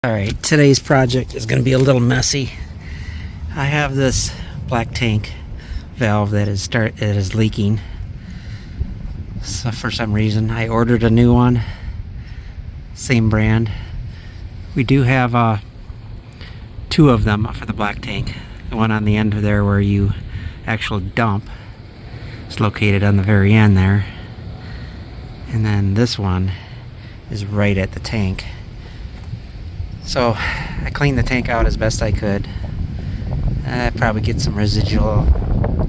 Alright, today's project is going to be a little messy. I have this black tank valve that is leaking. So for some reason I ordered a new one. Same brand. We do have two of them for the black tank. The one on the end of there where you actually dump. It's located on the very end there. And then this one is right at the tank. So I cleaned the tank out as best I could. I probably get some residual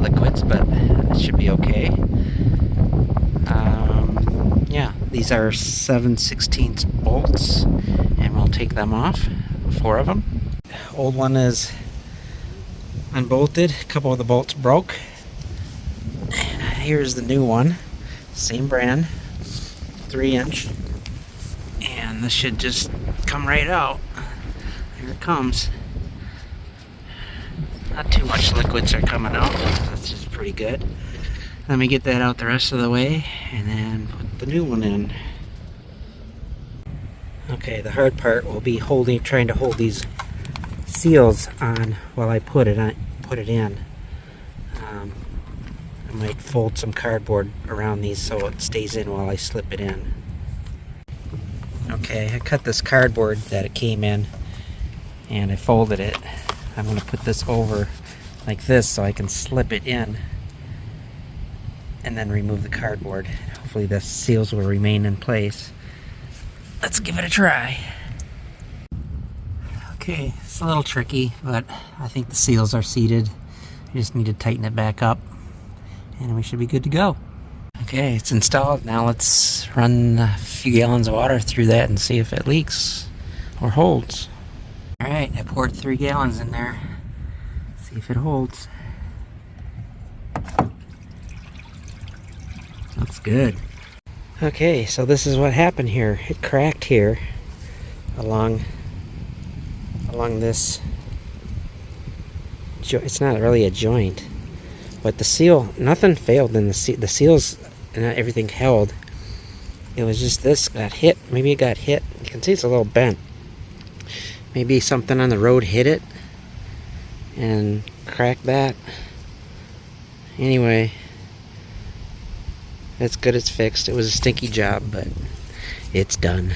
liquids, but it should be okay. Yeah, these are 7/16 bolts, and we'll take them off. 4 of them. Old one is unbolted. A couple of the bolts broke. And here's the new one, same brand, 3-inch, and this should just come right out. Here it comes. Not too much liquids are coming out. That's just pretty good. Let me get that out the rest of the way and then put the new one in. Okay, the hard part will be trying to hold these seals on while I put it in. I might fold some cardboard around these so it stays in while I slip it in. Okay, I cut this cardboard that it came in and I folded it. I'm going to put this over like this so I can slip it in and then remove the cardboard. Hopefully the seals will remain in place. Let's give it a try. Okay, it's a little tricky, but I think the seals are seated. You just need to tighten it back up and we should be good to go. Okay, it's installed. Now let's run a few gallons of water through that and see if it leaks or holds. Alright, I poured 3 gallons in there. See if it holds. Looks good. Okay, so this is what happened here. It cracked here along this. It's not really a joint, but the seal, nothing failed in the seals and everything held. It was just this got hit. Maybe it got hit. You can see it's a little bent. Maybe something on the road hit it and cracked that. Anyway, that's good, it's fixed. It was a stinky job, but it's done.